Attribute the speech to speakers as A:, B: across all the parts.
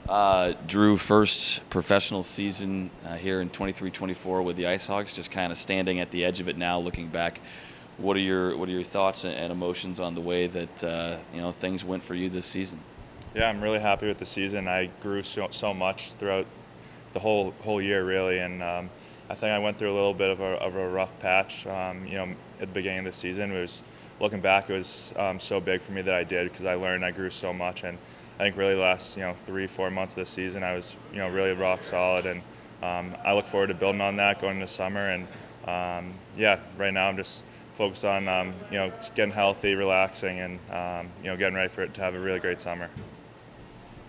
A: Drew, first professional season here in 23-24 with the IceHogs, just kind of standing at the edge of it now, looking back. What are your thoughts and emotions on the way that things went for you this season?
B: Yeah, I'm really happy with the season. I grew so much throughout the whole year, really, and I think I went through a little bit of a rough patch. At the beginning of the season, looking back, it was so big for me that I did because I grew so much, and I think really the last 3-4 months of the season, I was really rock solid, and I look forward to building on that going into summer. And right now I'm just focused on just getting healthy, relaxing, and getting ready for it to have a really great summer.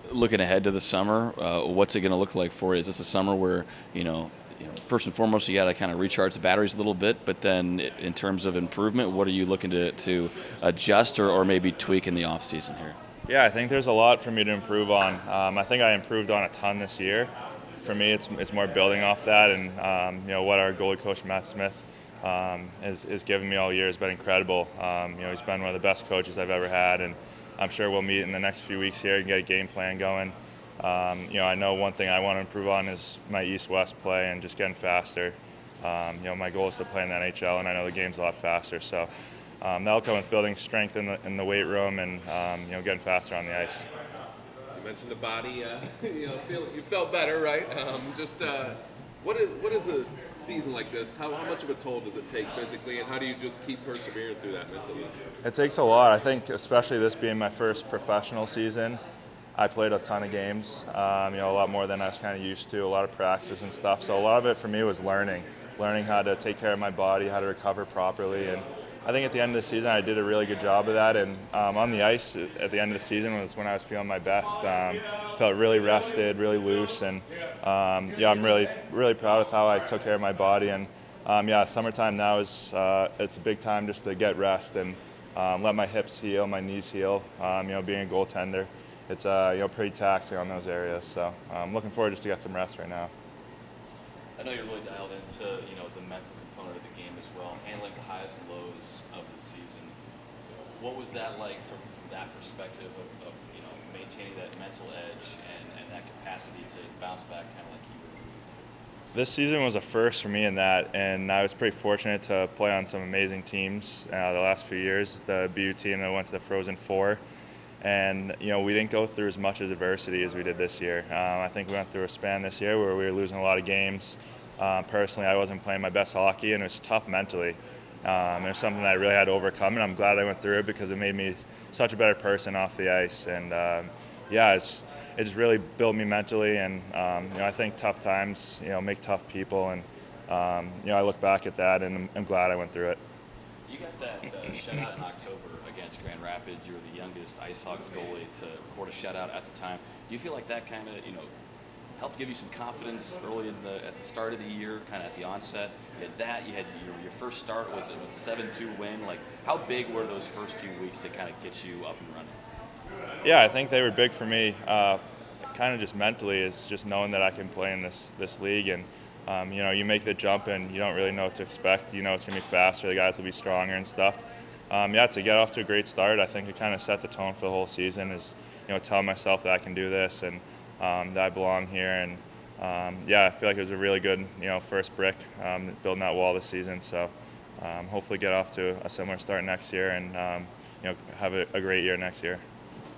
A: Looking ahead to the summer, what's it going to look like for you? Is this a summer where first and foremost, you got to kind of recharge the batteries a little bit, but then in terms of improvement, what are you looking to adjust or maybe tweak in the off season here?
B: Yeah, I think there's a lot for me to improve on. I think I improved on a ton this year. For me, it's more building off that, and what our goalie coach Matt Smith has given me all year has been incredible. He's been one of the best coaches I've ever had, and I'm sure we'll meet in the next few weeks here and get a game plan going. I know one thing I want to improve on is my east-west play and just getting faster. My goal is to play in the NHL, and I know the game's a lot faster. So that'll come with building strength in the weight room and getting faster on the ice.
C: You mentioned the body. You felt better, right? What is a season like this? How much of a toll does it take physically, and how do you just keep persevering through that mentally?
B: It takes a lot. I think, especially this being my first professional season, I played a ton of games, a lot more than I was kind of used to, a lot of practice and stuff. So a lot of it for me was learning how to take care of my body, how to recover properly. And I think at the end of the season, I did a really good job of that. And on the ice at the end of the season was when I was feeling my best. Felt really rested, really loose. And I'm really, really proud of how I took care of my body. And summertime now it's a big time just to get rest and let my hips heal, my knees heal. Being a goaltender, it's pretty taxing on those areas. So I'm looking forward just to get some rest right now.
A: I know you're really dialed into the mental component of the game as well, handling the highs and lows of the season. What was that like from that perspective of maintaining that mental edge and that capacity to bounce back, kind of like you were alluding to?
B: This season was a first for me in that, and I was pretty fortunate to play on some amazing teams the last few years. The BU team that went to the Frozen Four. And we didn't go through as much adversity as we did this year. I think we went through a span this year where we were losing a lot of games. Personally, I wasn't playing my best hockey, and it was tough mentally. It was something that I really had to overcome, and I'm glad I went through it because it made me such a better person off the ice. And it just really built me mentally. And I think tough times make tough people, and I look back at that, and I'm glad I went through it.
A: You got that shutout in October against Grand Rapids. You were the youngest IceHogs goalie to record a shutout at the time. Do you feel like that kind of helped give you some confidence early at the start of the year, kind of at the onset? You had your first start was a 7-2 win. Like, how big were those first few weeks to kind of get you up and running?
B: Yeah, I think they were big for me. Kind of just mentally, is just knowing that I can play in this league, and you make the jump and you don't really know what to expect. It's going to be faster, the guys will be stronger and stuff. To get off to a great start, I think it kind of set the tone for the whole season. Is telling myself that I can do this and that I belong here, and I feel like it was a really good first brick building that wall this season. So hopefully get off to a similar start next year and have a great year next year.